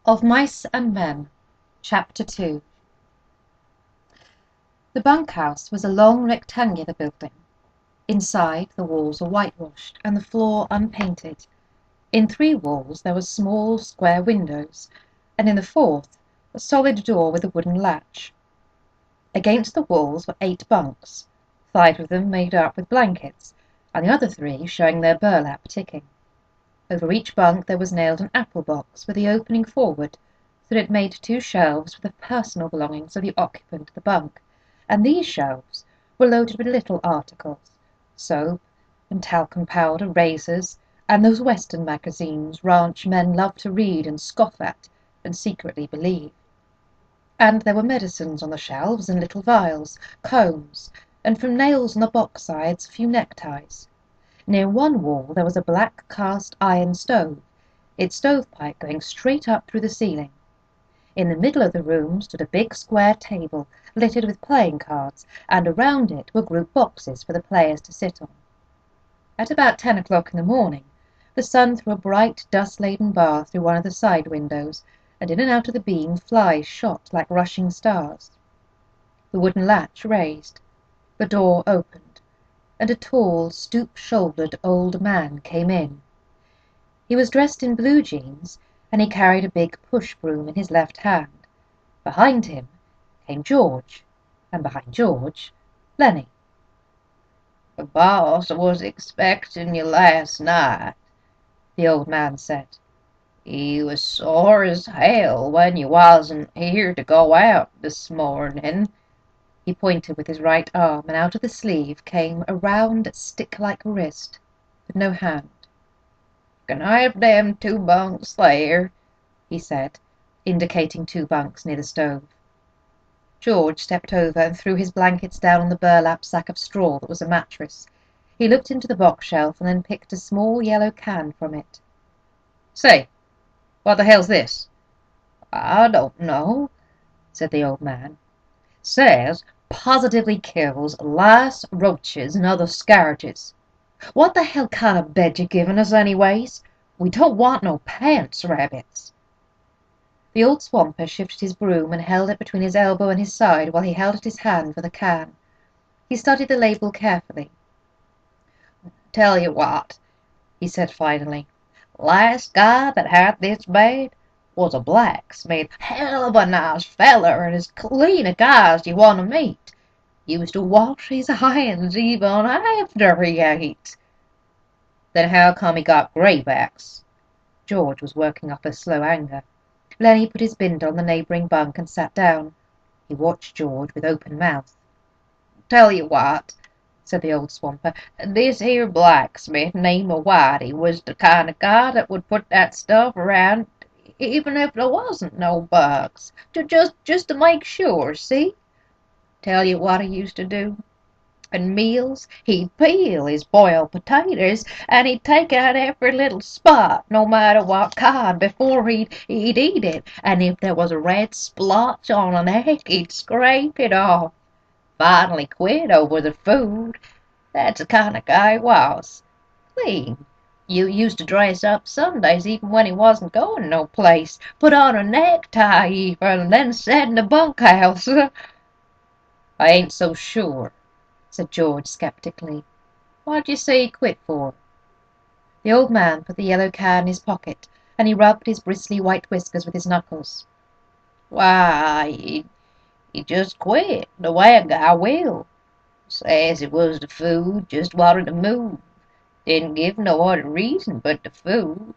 Of Mice and Men, Chapter 2. The bunkhouse was a long rectangular building. Inside, the walls were whitewashed and the floor unpainted. In 3 walls there were small square windows, and in the 4th a solid door with a wooden latch. Against the walls were 8 bunks, 5 of them made up with blankets, and the other 3 showing their burlap ticking. Over each bunk there was nailed an apple box with the opening forward, so that it made 2 shelves for the personal belongings of the occupant of the bunk, and these shelves were loaded with little articles, soap and talcum powder, razors, and those Western magazines ranch men love to read and scoff at and secretly believe. And there were medicines on the shelves in little vials, combs, and from nails on the box sides a few neckties. Near one wall there was a black cast iron stove, its stovepipe going straight up through the ceiling. In the middle of the room stood a big square table littered with playing cards, and around it were grouped boxes for the players to sit on. At about 10 o'clock in the morning the sun threw a bright dust-laden bar through one of the side windows, and in and out of the beam flies shot like rushing stars. The wooden latch raised, the door opened, and a tall, stoop-shouldered old man came in. He was dressed in blue jeans, and he carried a big push-broom in his left hand. Behind him came George, and behind George, Lennie. "The boss was expecting you last night," the old man said. "He was sore as hell when you wasn't here to go out this morning." He pointed with his right arm, and out of the sleeve came a round, stick-like wrist, but no hand. "Can I have them 2 bunks there?" he said, indicating 2 bunks near the stove. George stepped over and threw his blankets down on the burlap sack of straw that was a mattress. He looked into the box shelf and then picked a small yellow can from it. "Say, what the hell's this?" "I don't know," said the old man. "Says positively kills lice, roaches, and other scourges. What the hell kind of bed you giving us, anyways? We don't want no pants rabbits." The old swamper shifted his broom and held it between his elbow and his side while he held out his hand for the can. He studied the label carefully. "Tell you what," he said finally. "last guy that had this bed was a blacksmith, hell of a nice feller, and as clean a guy as you want to meet. Used to wash his hands even after he ate." "Then how come he got graybacks?" George was working up a slow anger. Lennie put his bindle on the neighbouring bunk and sat down. He watched George with open mouth. "Tell you what," said the old swamper, "this here blacksmith named Whitey was the kind of guy that would put that stuff around even if there wasn't no bugs, just to make sure, see? Tell you what he used to do. At meals he'd peel his boiled potatoes, and he'd take out every little spot, no matter what kind, before he'd eat it, and if there was a red splotch on an egg he'd scrape it off. Finally quit over the food. That's the kind of guy he was. Clean. You used to dress up Sundays even when he wasn't going no place. Put on a necktie even, and then set in the bunkhouse." "I ain't so sure," said George skeptically. "What'd you say he quit for?" The old man put the yellow can in his pocket, and he rubbed his bristly white whiskers with his knuckles. "Why, he just quit, the way a guy will. Says it was the food, just wanted to move. Didn't give no other reason but the food.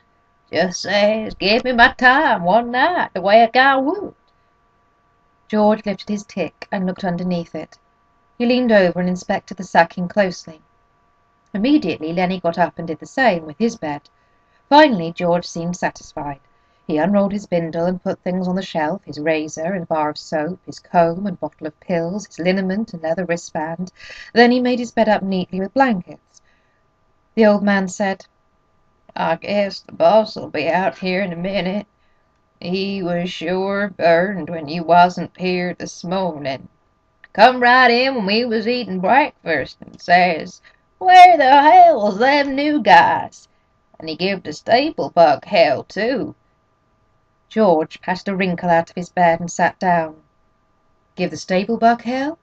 Just says, give me my time one night, the way a guy would." George lifted his tick and looked underneath it. He leaned over and inspected the sacking closely. Immediately Lennie got up and did the same with his bed. Finally George seemed satisfied. He unrolled his bindle and put things on the shelf, his razor and bar of soap, his comb and bottle of pills, his liniment and leather wristband. Then he made his bed up neatly with blankets. The old man said, "I guess the boss'll be out here in a minute. He was sure burned when you wasn't here this morning. Come right in when we was eating breakfast and says, 'Where the hell's them new guys?' And he give the stable bug hell, too." George patted a wrinkle out of his bed and sat down. "Give the stable buck hell?"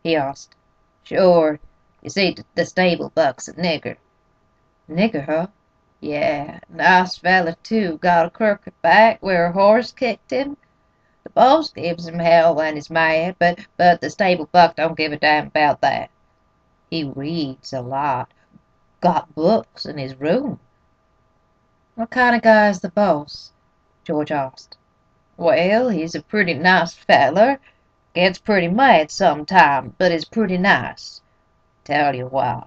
he asked. Sure. You see, the stable buck's a nigger. Nigger, huh? Yeah, nice fella, too. Got a crooked back where a horse kicked him. The boss gives him hell when he's mad, but the stable buck don't give a damn about that. He reads a lot. Got books in his room. What kind of guy is the boss? George asked. Well, he's a pretty nice feller. Gets pretty mad sometime, but is pretty nice. Tell you what,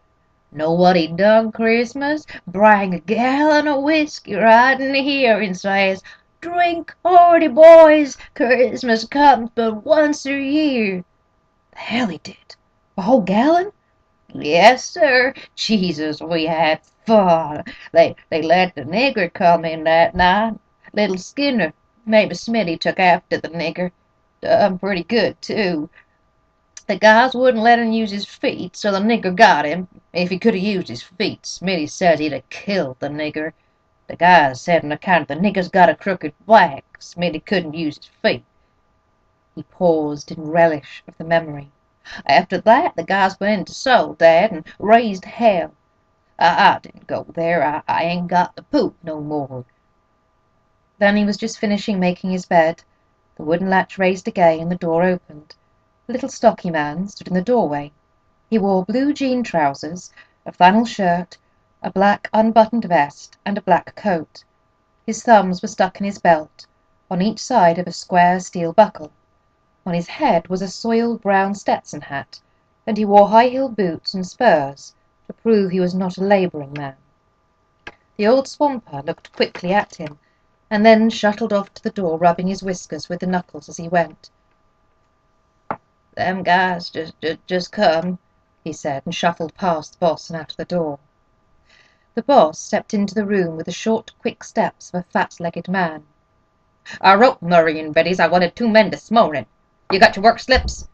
know what he done Christmas? Bring a gallon of whiskey right in here and says, "Drink hearty, boys. Christmas comes but once a year." The hell he did. A whole gallon? Yes, sir. Jesus, we had fun. They let the nigger come in that night. Little Skinner. Maybe Smitty took after the nigger. Done pretty good, too. The guys wouldn't let him use his feet, so the nigger got him. If he could have used his feet, Smitty says he'd have killed the nigger. The guys said on account the nigger's got a crooked back, Smitty couldn't use his feet. He paused in relish of the memory. After that, the guys went into Soledad and raised hell. I didn't go there. I ain't got the poop no more. Lennie was just finishing making his bed. The wooden latch raised again and the door opened. A little stocky man stood in the doorway. He wore blue jean trousers, a flannel shirt, a black unbuttoned vest, and a black coat. His thumbs were stuck in his belt, on each side of a square steel buckle. On his head was a soiled brown Stetson hat, and he wore high-heeled boots and spurs to prove he was not a labouring man. The old swamper looked quickly at him, and then shuttled off to the door, rubbing his whiskers with the knuckles as he went. "Them guys just come," he said, and shuffled past the boss and out of the door. The boss stepped into the room with the short, quick steps of a fat-legged man. "I wrote Murray and Betty's I wanted 2 men this morning. You got your work slips?"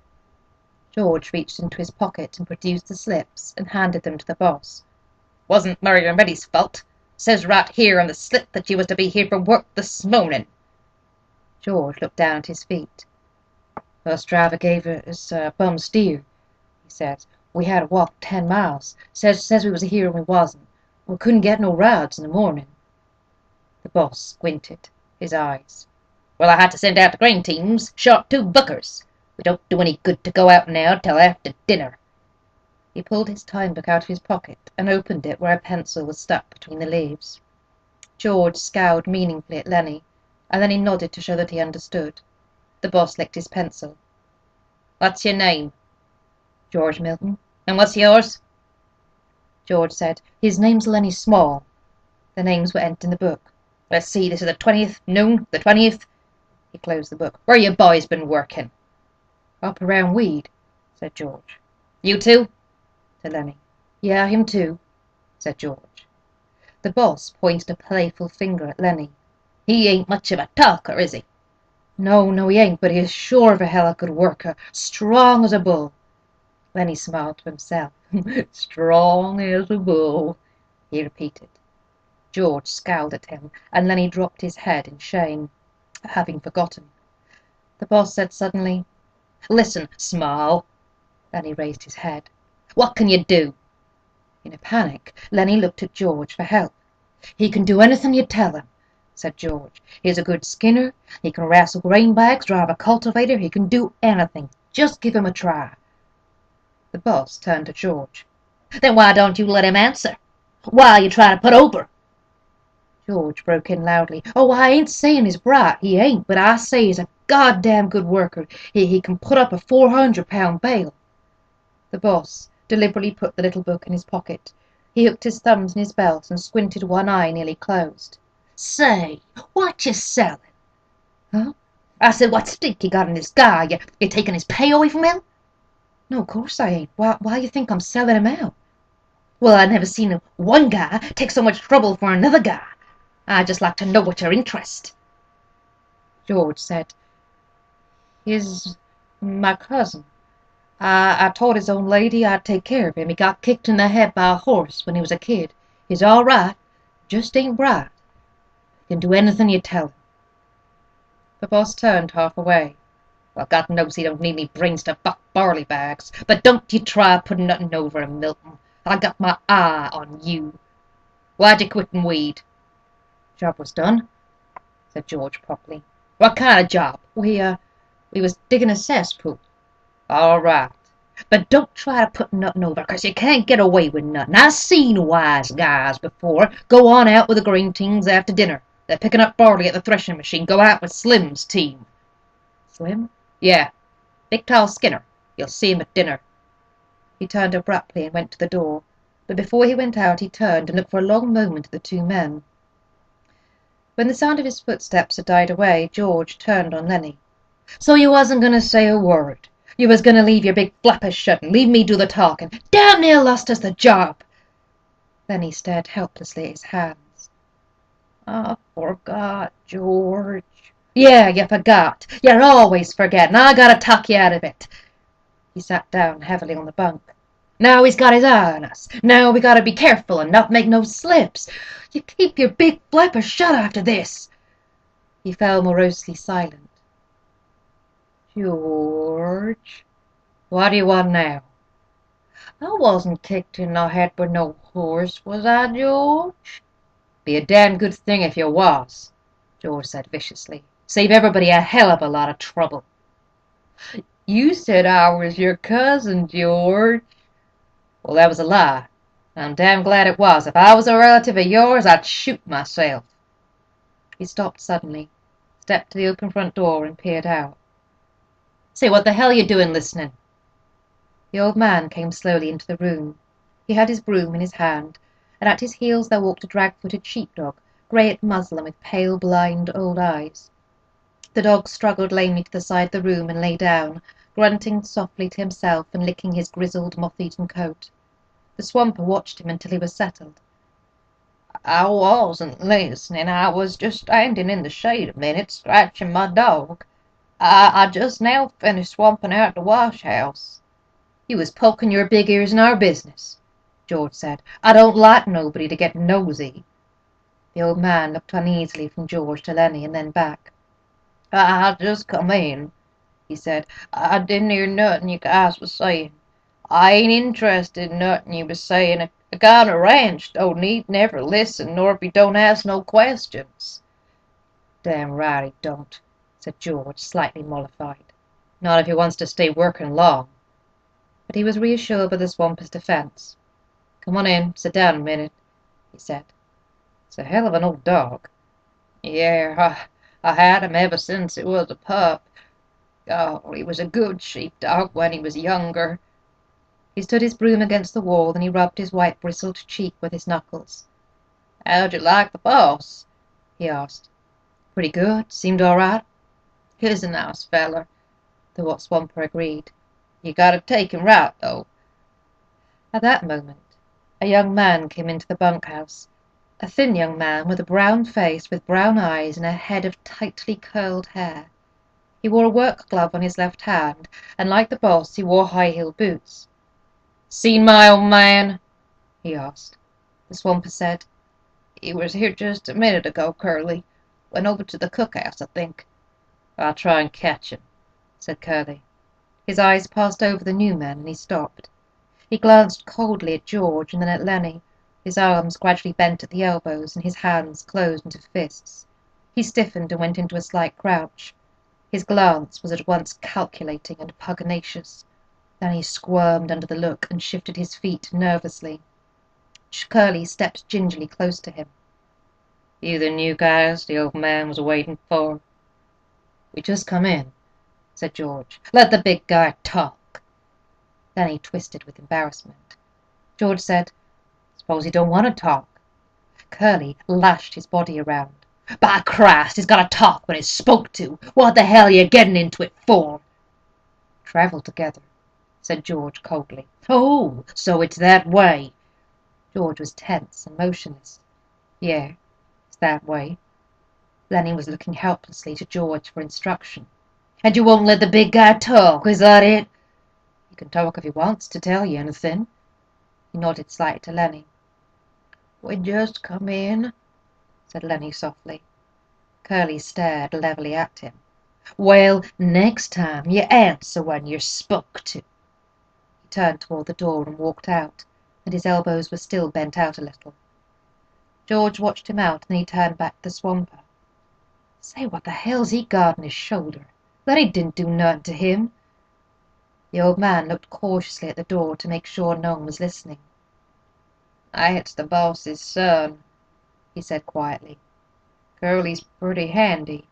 George reached into his pocket and produced the slips and handed them to the boss. "Wasn't Murray and Betty's fault. Says right here on the slip that you was to be here for work this morning." George looked down at his feet. "Bus driver gave us a bum steer," he said. "We had to walk 10 miles. Says we was here and we wasn't. We couldn't get no rides in the morning." The boss squinted his eyes. "Well, I had to send out the grain teams. Short 2 buckers. We don't do any good to go out now till after dinner." He pulled his time book out of his pocket and opened it where a pencil was stuck between the leaves. George scowled meaningfully at Lennie, and then he nodded to show that he understood. The boss licked his pencil. "What's your name?" "George Milton." "And what's yours?" George said, "His name's Lennie Small." The names were entered in the book. "Let's see, this is the 20th, noon, the 20th. He closed the book. "Where you boys been working?" "Up around Weed," said George. "You too?" said Lennie. "Yeah, him too," said George. The boss pointed a playful finger at Lennie. "He ain't much of a talker, is he?" No, he ain't, but he is sure of a hell of a good worker. Strong as a bull." Lennie smiled to himself. "Strong as a bull," he repeated. George scowled at him, and Lennie dropped his head in shame, having forgotten. The boss said suddenly, "Listen, Small." Lennie raised his head. "What can you do?" In a panic, Lennie looked at George for help. "He can do anything you tell him," said George. "He's a good skinner. He can wrestle grain bags, drive a cultivator. He can do anything. Just give him a try." The boss turned to George. "Then why don't you let him answer? Why are you trying to put over?" George broke in loudly. "Oh, I ain't saying he's bright. He ain't. But I say he's a goddamn good worker. He can put up a 400-pound bale." The boss deliberately put the little book in his pocket. He hooked his thumbs in his belt and squinted one eye nearly closed. "Say, what you selling?" "Huh?" "I said, what stink you got in this guy? You taking his pay away from him?" "No, of course I ain't. Why you think I'm selling him out?" "Well, I never seen one guy take so much trouble for another guy. I'd just like to know what your interest." George said, "He's my cousin. I told his own lady I'd take care of him. He got kicked in the head by a horse when he was a kid. He's all right, just ain't bright. He can do anything you tell him." The boss turned half away. Well, God knows he don't need any brains to buck barley bags, but don't you try putting nothing over him, Milton. I got my eye on you. Why'd you quit and weed? Job was done, said George promptly. What kind of job? We was digging a cesspool. All right. But don't try to put nothing over, 'cause you can't get away with nothing. I've seen wise guys before go on out with the green teams after dinner. They're picking up barley at the threshing machine. Go out with Slim's team. Slim? Yeah. Big tall Skinner. You'll see him at dinner. He turned abruptly and went to the door, but before he went out he turned and looked for a long moment at the two men. When the sound of his footsteps had died away, George turned on Lennie. So you wasn't going to say a word. You was going to leave your big flappers shut and leave me do the talking. Damn near lost us the job. Lennie stared helplessly at his hands. I forgot, George. Yeah, you forgot. You're always forgetting. I got to talk you out of it. He sat down heavily on the bunk. Now he's got his eye on us. Now we got to be careful and not make no slips. You keep your big flappers shut after this. He fell morosely silent. George, what do you want now? I wasn't kicked in the head with no horse, was I, George? Be a damn good thing if you was, George said viciously. Save everybody a hell of a lot of trouble. You said I was your cousin, George. Well, that was a lie. I'm damn glad it was. If I was a relative of yours, I'd shoot myself. He stopped suddenly, stepped to the open front door and peered out. Say, what the hell are you doing listening? The old man came slowly into the room. He had his broom in his hand, and at his heels there walked a drag-footed sheepdog, grey at muzzle and with pale, blind old eyes. The dog struggled lamely to the side of the room and lay down, grunting softly to himself and licking his grizzled, moth-eaten coat. The swamper watched him until he was settled. I wasn't listening. I was just standing in the shade a minute, scratching my dog. I just now finished swamping out the wash house. You was poking your big ears in our business, George said. I don't like nobody to get nosy. The old man looked uneasily from George to Lennie and then back. I just come in, he said. I didn't hear nothing you guys was saying. I ain't interested in nothing you was saying. A guy on a ranch don't need never listen, nor if he don't ask no questions. Damn right he don't, said George, slightly mollified. Not if he wants to stay working long. But he was reassured by the swamper's defence. Come on in, sit down a minute, he said. It's a hell of an old dog. Yeah, I had him ever since he was a pup. Oh, he was a good sheepdog when he was younger. He stood his broom against the wall, and he rubbed his white bristled cheek with his knuckles. How'd you like the boss? He asked. Pretty good. Seemed all right. He's a nice feller, the what swamper agreed. You gotta take him right, though. At that moment, a young man came into the bunkhouse. A thin young man with a brown face, with brown eyes, and a head of tightly curled hair. He wore a work glove on his left hand, and like the boss, he wore high-heeled boots. Seen my old man? He asked. The swamper said. He was here just a minute ago, Curley. Went over to the cookhouse, I think. I'll try and catch him, said Curley. His eyes passed over the new man, and he stopped. He glanced coldly at George and then at Lennie. His arms gradually bent at the elbows, and his hands closed into fists. He stiffened and went into a slight crouch. His glance was at once calculating and pugnacious. Then he squirmed under the look and shifted his feet nervously. Curley stepped gingerly close to him. You the new guys the old man was waiting for? We just come in, said George. Let the big guy talk. Then he twisted with embarrassment. George said, Suppose he don't want to talk. Curley lashed his body around. By Christ, he's got to talk when he's spoke to. What the hell are you getting into it for? Travel together, said George coldly. Oh, so it's that way. George was tense and motionless. Yeah, it's that way. Lennie was looking helplessly to George for instruction. And you won't let the big guy talk, is that it? He can talk if he wants to tell you anything. He nodded slightly to Lennie. We just come in, said Lennie softly. Curley stared levelly at him. Well, next time you answer when you're spoke to. He turned toward the door and walked out, and his elbows were still bent out a little. George watched him out, and then he turned back to the swamper. Say, what the hell's he got on his shoulder? Lennie didn't do nothing to him. The old man looked cautiously at the door to make sure no one was listening. That's the boss's son, he said quietly. Curley's pretty handy.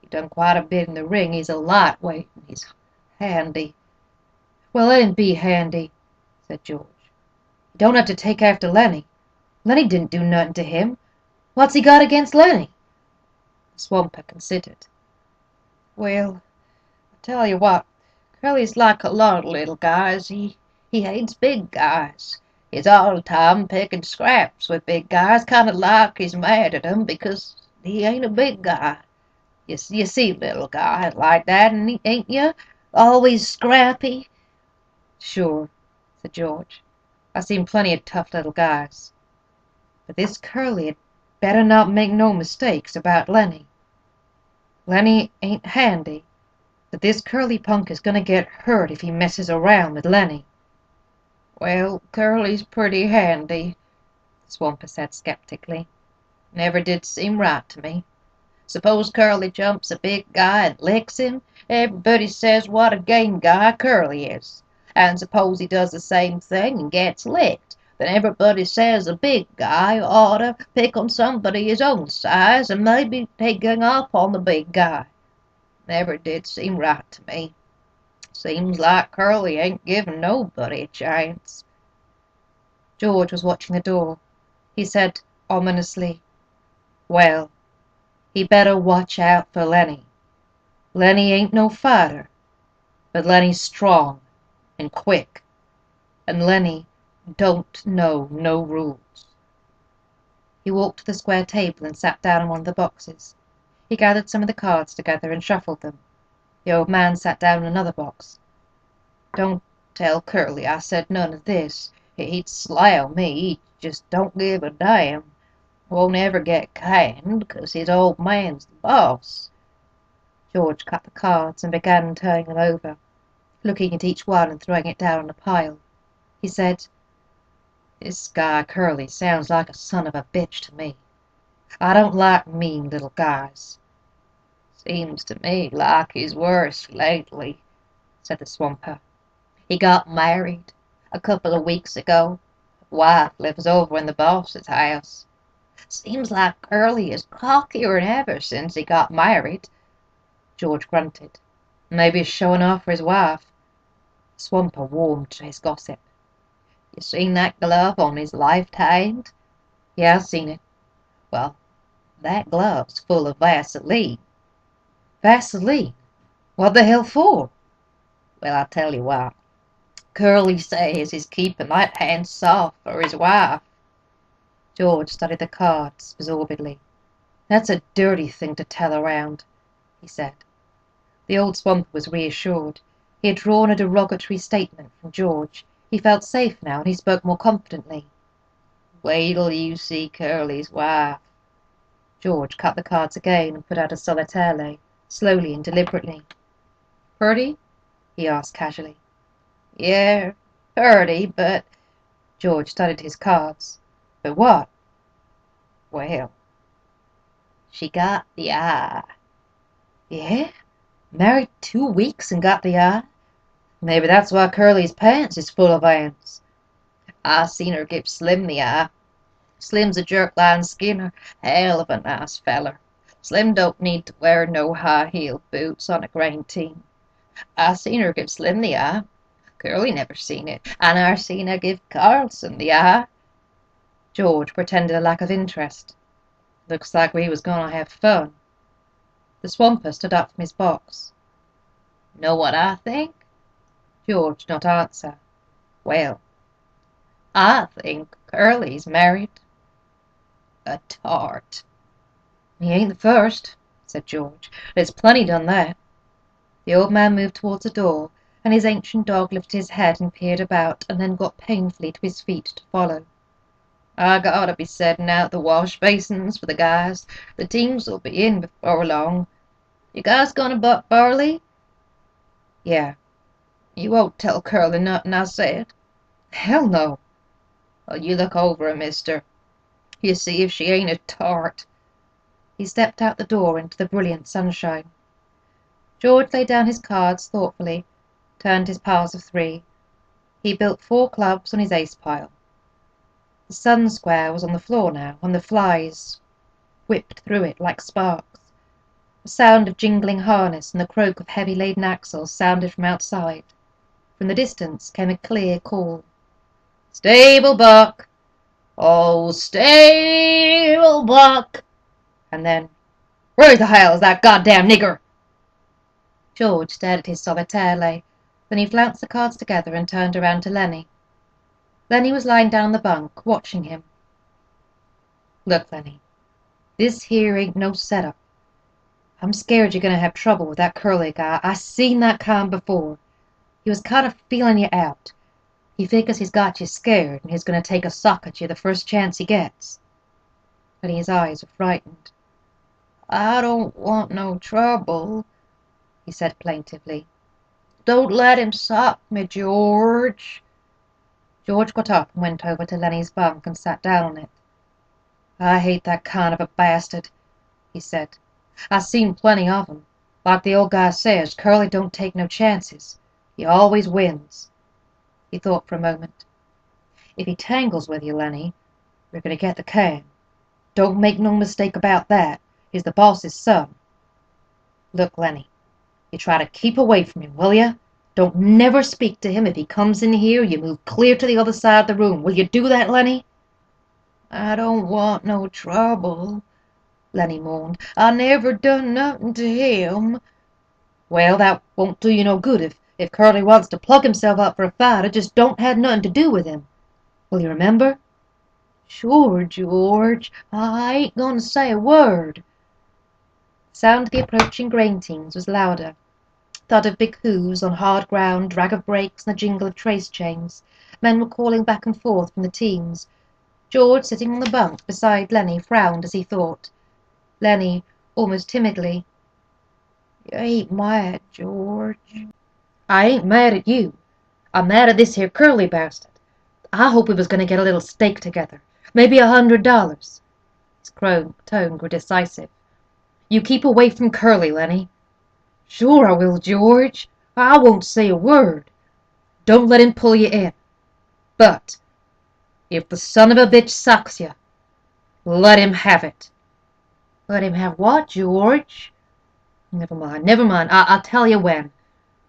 He done quite a bit in the ring. He's a lightweight, and he's handy. Well, let him be handy, said George. You don't have to take after Lennie. Lennie didn't do nothing to him. What's he got against Lennie? The swamper considered. Well, I tell you what, Curley's like a lot of little guys. He hates big guys. He's all the time picking scraps with big guys, kind of like he's mad at 'em because he ain't a big guy. You see little guys like that, ain't you? Always scrappy. Sure, said George. I've seen plenty of tough little guys. But this Curley had better not make no mistakes about Lennie. Lennie ain't handy, but this Curley punk is gonna get hurt if he messes around with Lennie. Well, Curley's pretty handy, the swamper said skeptically. Never did seem right to me. Suppose Curley jumps a big guy and licks him, everybody says what a game guy Curley is. And suppose he does the same thing and gets licked, then everybody says a big guy ought to pick on somebody his own size and maybe take gang up on the big guy. Never did seem right to me. Seems like Curley ain't giving nobody a chance. George was watching the door. He said ominously, well, he better watch out for Lennie. Lennie ain't no fighter, but Lennie's strong and quick, and Lennie don't know no rules. He walked to the square table and sat down on one of the boxes. He gathered some of the cards together and shuffled them. The old man sat down in another box. Don't tell Curley I said none of this. He'd slail me. He just don't give a damn. Won't ever get canned, 'cause his old man's the boss. George cut the cards and began turning them over, looking at each one and throwing it down on a pile. He said, this guy Curley sounds like a son of a bitch to me. I don't like mean little guys. Seems to me like he's worse lately, said the swamper. He got married a couple of weeks ago. Wife lives over in the boss's house. Seems like Curley is cockier than ever since he got married. George grunted. Maybe he's showing off for his wife. The swamper warmed to his gossip. You seen that glove on his left-hand? Yeah, I seen it. Well, that glove's full of Vaseline. Vaseline? What the hell for? Well, I'll tell you why. Curley says he's keeping that hand soft for his wife. George studied the cards absorbedly. That's a dirty thing to tell around, he said. The old swamper was reassured. He had drawn a derogatory statement from George. He felt safe now, and he spoke more confidently. Wait till you see Curley's wife. George cut the cards again and put out a solitaire lay, slowly and deliberately. Pretty? He asked casually. Yeah, pretty, but... George studied his cards. But what? Well, she got the eye. Yeah? Married 2 weeks and got the eye? Maybe that's why Curley's pants is full of ants. I seen her give Slim the eye. Slim's a jerk-line skinner, hell of a nice feller. Slim don't need to wear no high-heeled boots on a grain team. I seen her give Slim the eye. Curley never seen it, and I seen her give Carlson the eye. George pretended a lack of interest. Looks like we was gonna have fun. The swamper stood up from his box. Know what I think? George did not answer. Well, I think Curley's married a tart. He ain't the first, said George. There's plenty done that. The old man moved towards the door, and his ancient dog lifted his head and peered about, and then got painfully to his feet to follow. I gotta be setting out the wash basins for the guys. The teams'll be in before long. You guys gonna buck barley? Yeah. You won't tell Curley nothing I said? Hell no. Well, you look over her, mister. You see if she ain't a tart. He stepped out the door into the brilliant sunshine. George laid down his cards thoughtfully, turned his piles of 3. He built 4 clubs on his ace pile. The sun square was on the floor now, and the flies whipped through it like sparks. The sound of jingling harness and the croak of heavy laden axles sounded from outside. From the distance came a clear call. Stable buck! Oh, stable buck! And then, where the hell is that goddamn nigger? George stared at his solitaire lay. Then he flounced the cards together and turned around to Lennie. Lennie was lying down on the bunk, watching him. Look, Lennie, this here ain't no setup. I'm scared you're gonna have trouble with that Curley guy. I seen that kind before. He was kind of feeling you out. He figures he's got you scared, and he's gonna take a sock at you the first chance he gets. Lennie's eyes were frightened. I don't want no trouble, he said plaintively. Don't let him sock me, George. George got up and went over to Lennie's bunk and sat down on it. I hate that kind of a bastard, he said. I seen plenty of 'em. Like the old guy says, Curley don't take no chances. He always wins. He thought for a moment. If he tangles with you, Lennie, you're going to get the can. Don't make no mistake about that. He's the boss's son. Look, Lennie, you try to keep away from him, will you? Don't never speak to him. If he comes in here, you move clear to the other side of the room. Will you do that, Lennie? I don't want no trouble, Lennie moaned. I never done nothing to him. Well, that won't do you no good. If Curley wants to plug himself up for a fight, it just don't have nothing to do with him. Will you remember? Sure, George. I ain't gonna say a word. The sound of the approaching grain teams was louder. Thud of big hooves on hard ground, drag of brakes, and the jingle of trace chains. Men were calling back and forth from the teams. George, sitting on the bunk beside Lennie, frowned as he thought. Lennie, almost timidly. You ain't mad, George? I ain't mad at you. I'm mad at this here Curley bastard. I hope we was going to get a little stake together. Maybe $100. His tone grew decisive. You keep away from Curley, Lennie. Sure I will, George. I won't say a word. Don't let him pull you in. But if the son of a bitch sucks you, let him have it. Let him have what, George? Never mind. I'll tell you when.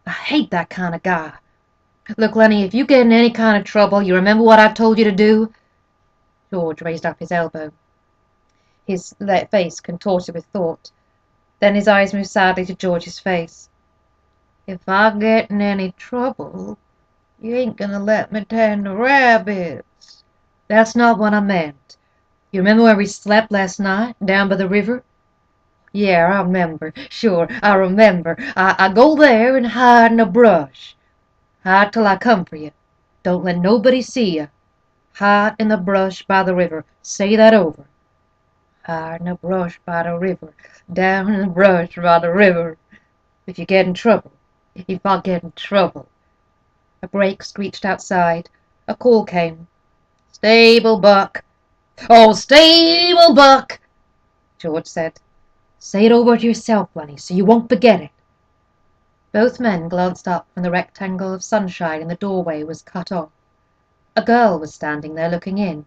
I hate that kind of guy. Look, Lennie, if you get in any kind of trouble, you remember what I've told you to do? George raised up his elbow. His face contorted with thought. Then his eyes moved sadly to George's face. If I get in any trouble, you ain't gonna let me tend the rabbits. That's not what I meant. You remember where we slept last night, down by the river? Yeah, I remember. Sure, I remember. I go there and hide in the brush. Hide till I come for you. Don't let nobody see you. Hide in the brush by the river. Say that over. Hide in the brush by the river. Down in the brush by the river. If you get in trouble. If I get in trouble. A brake screeched outside. A call came. Stable buck. Oh, stable buck, George said. Say it over to yourself, Lennie, so you won't forget it. Both men glanced up when the rectangle of sunshine in the doorway was cut off. A girl was standing there looking in.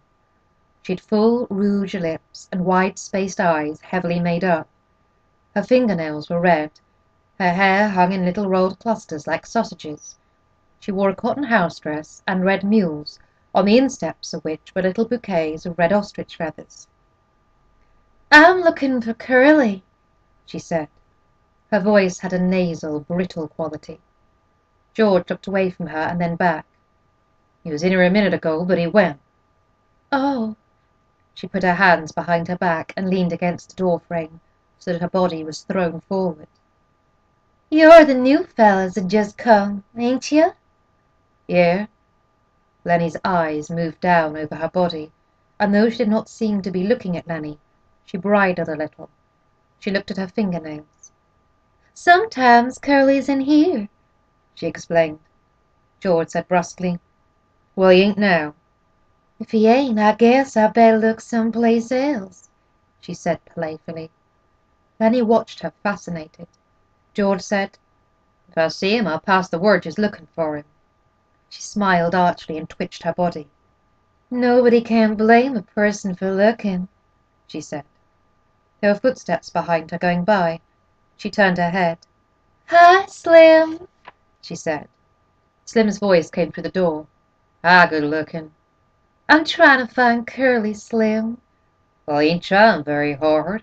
She had full rouge lips and wide-spaced eyes heavily made up. Her fingernails were red. Her hair hung in little rolled clusters like sausages. She wore a cotton house dress and red mules, on the insteps of which were little bouquets of red ostrich feathers. I'm looking for Curley, she said. Her voice had a nasal, brittle quality. George looked away from her and then back. He was in here a minute ago, but he went. Oh. She put her hands behind her back and leaned against the door frame, so that her body was thrown forward. You're the new fellas that just come, ain't you? Yeah. Lennie's eyes moved down over her body, and though she did not seem to be looking at Lennie, she bridled a little. She looked at her fingernails. Sometimes Curly's in here, she explained. George said brusquely, Well, he ain't now. If he ain't, I guess I better look someplace else, she said playfully. Lennie watched her, fascinated. George said, If I see him, I'll pass the word just looking for him. She smiled archly and twitched her body. Nobody can blame a person for looking, she said. There were footsteps behind her going by. She turned her head. Hi, Slim, she said. Slim's voice came through the door. Hi, good looking. I'm trying to find Curly, Slim. Well, he ain't trying very hard.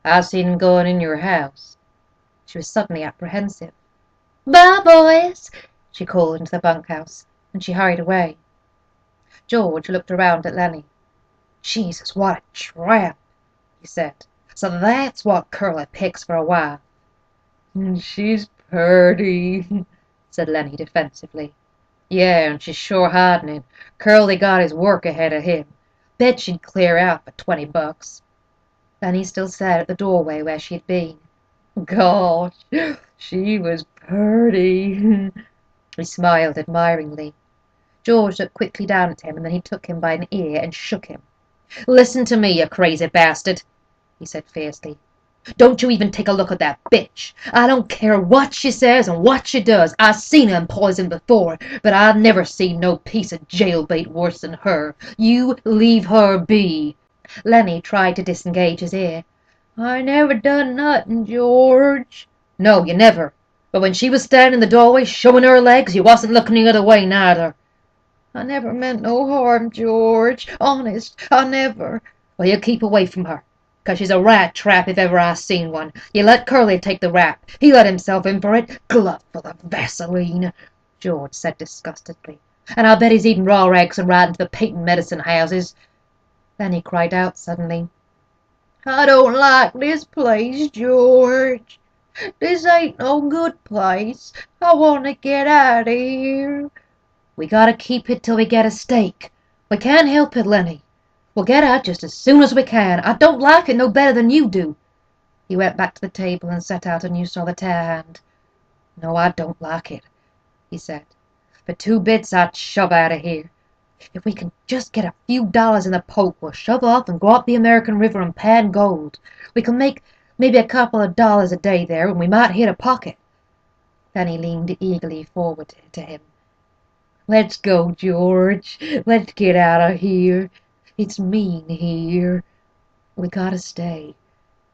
I seen him going in your house. She was suddenly apprehensive. Bye, boys, she called into the bunkhouse, and she hurried away. George looked around at Lennie. Jesus, what a tramp, he said. So that's what Curly picks for a wife. She's purty, said Lennie defensively. Yeah, and she's sure hardening. Curley got his work ahead of him. Bet she'd clear out for $20. Lennie still stared at the doorway where she had been. Gosh, she was purty. He smiled admiringly. George looked quickly down at him, and then he took him by an ear and shook him. Listen to me, you crazy bastard, he said fiercely. Don't you even take a look at that bitch. I don't care what she says and what she does. I seen her in poison before, but I never seen no piece of jailbait worse than her. You leave her be. Lennie tried to disengage his ear. I never done nothing, George. No, you never. But when she was standing in the doorway showing her legs, you wasn't looking the other way neither. I never meant no harm, George. Honest, I never. Well, you keep away from her, 'cause she's a rat trap if ever I seen one. You let Curly take the rap. He let himself in for it. Glove full of Vaseline, George said disgustedly. And I'll bet he's eating raw eggs and riding to the patent medicine houses. Then he cried out suddenly. I don't like this place, George. This ain't no good place. I want to get out of here. We gotta keep it till we get a stake. We can't help it, Lennie. We'll get out just as soon as we can. I don't like it no better than you do. He went back to the table and set out a new solitaire hand. No, I don't like it, he said. For 2 bits I'd shove out of here. If we can just get a few dollars in the poke, we'll shove off and go up the American River and pan gold. We can make maybe a couple of dollars a day there, and we might hit a pocket. Then he leaned eagerly forward to him. Let's go, George. Let's get out of here. It's mean here. We gotta stay,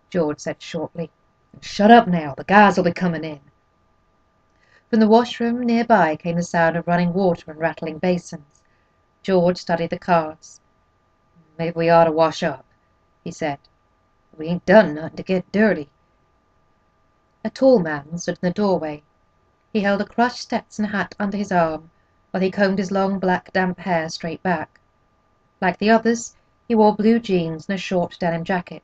George said shortly. Shut up now. The guys will be coming in. From the washroom nearby came the sound of running water and rattling basins. George studied the cards. Maybe we ought to wash up, he said. We ain't done nothing to get dirty. A tall man stood in the doorway. He held a crushed Stetson hat under his arm, while he combed his long black damp hair straight back. Like the others, he wore blue jeans and a short denim jacket.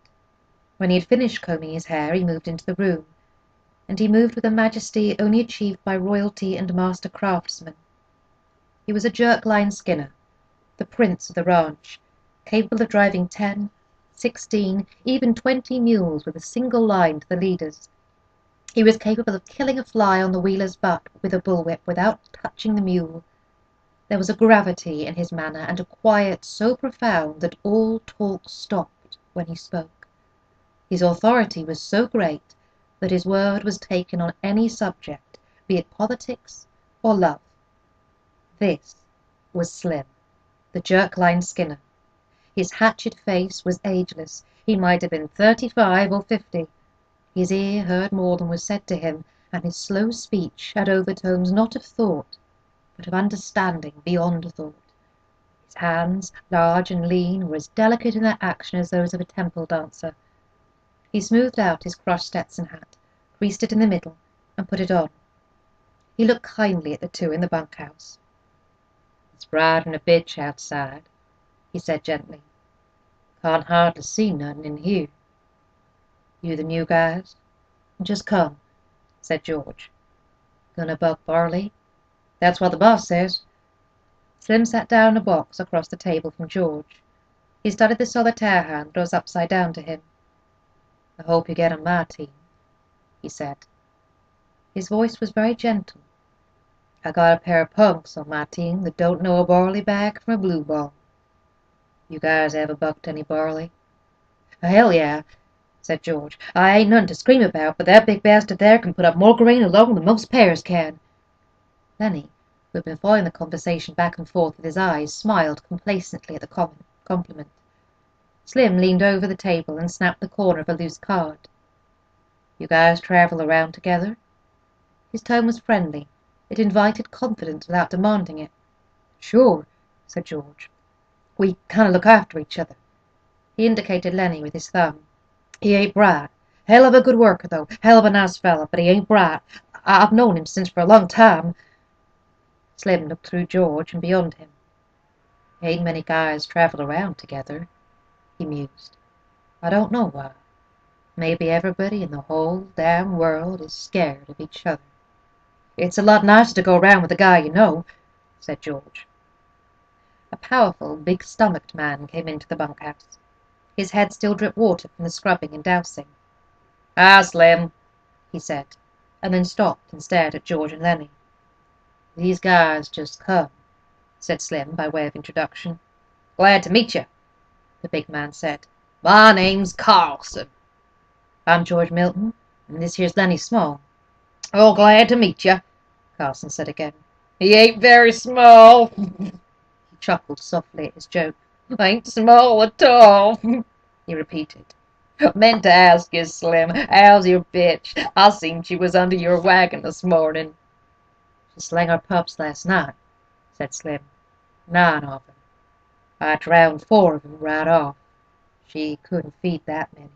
When he had finished combing his hair, he moved into the room, and he moved with a majesty only achieved by royalty and master craftsmen. He was a jerk-line skinner, the prince of the ranch, capable of driving 10, 16, even 20 mules with a single line to the leaders. He was capable of killing a fly on the wheeler's butt with a bullwhip without touching the mule. There was a gravity in his manner and a quiet so profound that all talk stopped when he spoke. His authority was so great that his word was taken on any subject, be it politics or love. This was Slim, the jerk-line skinner. His hatchet face was ageless. He might have been 35 or 50. His ear heard more than was said to him, and his slow speech had overtones not of thought, but of understanding beyond thought. His hands, large and lean, were as delicate in their action as those of a temple dancer. He smoothed out his crushed Stetson hat, creased it in the middle, and put it on. He looked kindly at the two in the bunkhouse. It's riding a bitch outside, he said gently. Can't hardly see nothing in here. You the new guys? Just come, said George. Gonna buck barley? That's what the boss says. Slim sat down in a box across the table from George. He studied the solitaire hand that was upside down to him. I hope you get on my team, he said. His voice was very gentle. "I got a pair of punks on my team that don't know a barley bag from a blue ball. You guys ever bucked any barley?" "Hell, yeah," said George. "I ain't nothing to scream about, but that big bastard there can put up more grain alone than most pears can." Lennie, who had been following the conversation back and forth with his eyes, smiled complacently at the compliment. Slim leaned over the table and snapped the corner of a loose card. "You guys travel around together?" His tone was friendly. It invited confidence without demanding it. "Sure," said George. "We kind of look after each other." He indicated Lennie with his thumb. "He ain't bright. Hell of a good worker, though. Hell of a nice fella, but he ain't bright. I've known him since for a long time." Slim looked through George and beyond him. "Ain't many guys travel around together," he mused. "I don't know why. Maybe everybody in the whole damn world is scared of each other." "It's a lot nicer to go around with a guy you know," said George. A powerful, big-stomached man came into the bunkhouse. His head still dripped water from the scrubbing and dousing. "Ah, Slim," he said, and then stopped and stared at George and Lennie. "These guys just come," said Slim by way of introduction. "Glad to meet you," the big man said. "My name's Carlson." "I'm George Milton, and this here's Lennie Small." "Oh, glad to meet you," Carlson said again. "He ain't very small." He chuckled softly at his joke. "Ain't small at all," he repeated. "Meant to ask you, Slim, how's your bitch? I seen she was under your wagon this morning." "She slang her pups last night," said Slim. "9 of them. I drowned 4 of them right off. She couldn't feed that many."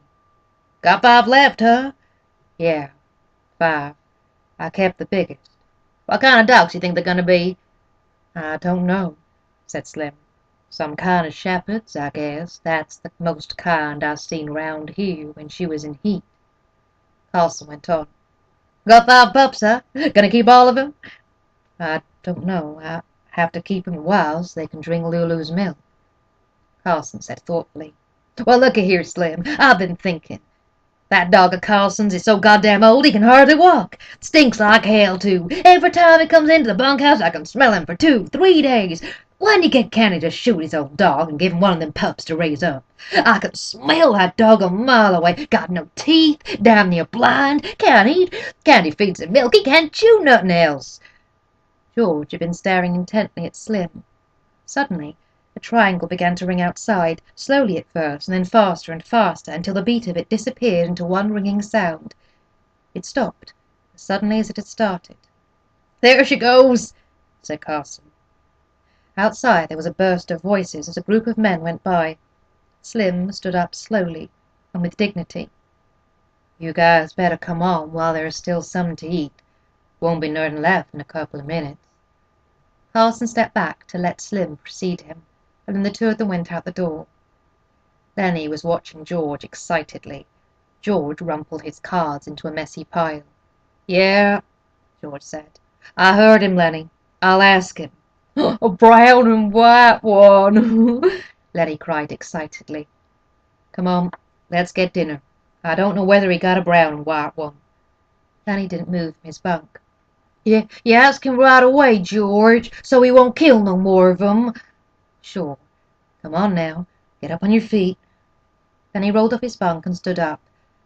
"Got 5 left, huh?" "Yeah, 5. I kept the biggest." "What kind of dogs you think they're gonna be?" "I don't know," said Slim. "Some kind of shepherds, I guess. That's the most kind I seen round here when she was in heat." Carlson went on. "Got 5 pups, huh? Gonna keep all of them?" "I don't know. I have to keep 'em a while so they can drink Lulu's milk." Carlson said thoughtfully. "Well, looky here, Slim. I've been thinking. That dog of Carlson's is so goddamn old he can hardly walk. Stinks like hell, too. Every time he comes into the bunkhouse I can smell him for 2, 3 days. Why'd you get Canny to shoot his old dog and give him one of them pups to raise up? I can smell that dog a mile away. Got no teeth, damn near blind, can't eat, can't feeds him milk, he can't chew nothing else." George had been staring intently at Slim. Suddenly a triangle began to ring outside, slowly at first, and then faster and faster, until the beat of it disappeared into one ringing sound. It stopped as suddenly as it had started. "There she goes," said Carlson. Outside there was a burst of voices as a group of men went by. Slim stood up slowly and with dignity. "You guys better come on while there is still something to eat. Won't be nothing left in a couple of minutes." Carlson stepped back to let Slim precede him, and then the 2 of them went out the door. Lennie was watching George excitedly. George rumpled his cards into a messy pile. "Yeah," George said. "I heard him, Lennie. I'll ask him." "A brown and white one," Lennie cried excitedly. "Come on, let's get dinner. I don't know whether he got a brown and white one." Lennie didn't move from his bunk. You ask him right away, George, so he won't kill no more of 'em." "Sure. Come on now, get up on your feet." Then he rolled off his bunk and stood up,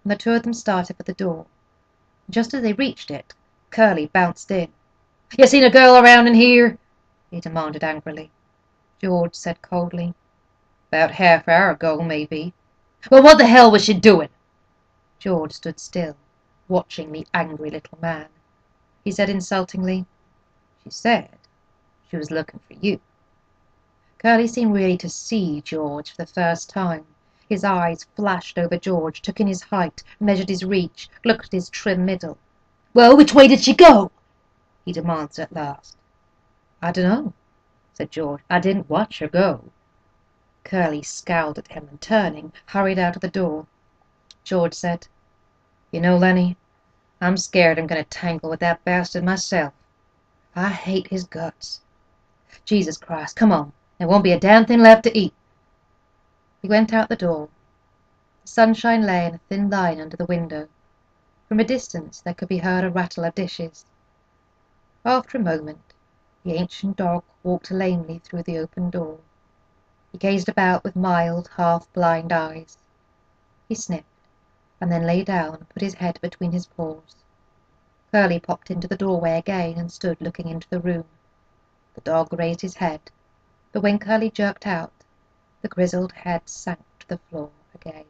and the 2 of them started for the door. Just as they reached it, Curley bounced in. "You seen a girl around in here?" he demanded angrily. George said coldly, "About half-hour ago, maybe." "Well, what the hell was she doing?" George stood still, watching the angry little man. He said insultingly, "She said she was looking for you." Curley seemed really to see George for the first time. His eyes flashed over George, took in his height, measured his reach, looked at his trim middle. "Well, which way did she go?" he demanded at last. "I dunno," said George. "I didn't watch her go." Curley scowled at him and, turning, hurried out of the door. George said, "You know, Lennie, I'm scared I'm going to tangle with that bastard myself. I hate his guts. Jesus Christ, come on. There won't be a damn thing left to eat." He went out the door. The sunshine lay in a thin line under the window. From a distance there could be heard a rattle of dishes. After a moment the ancient dog walked lamely through the open door. He gazed about with mild, half-blind eyes. He sniffed, and then lay down and put his head between his paws. Curly popped into the doorway again and stood looking into the room. The dog raised his head, but when Curly jerked out, the grizzled head sank to the floor again.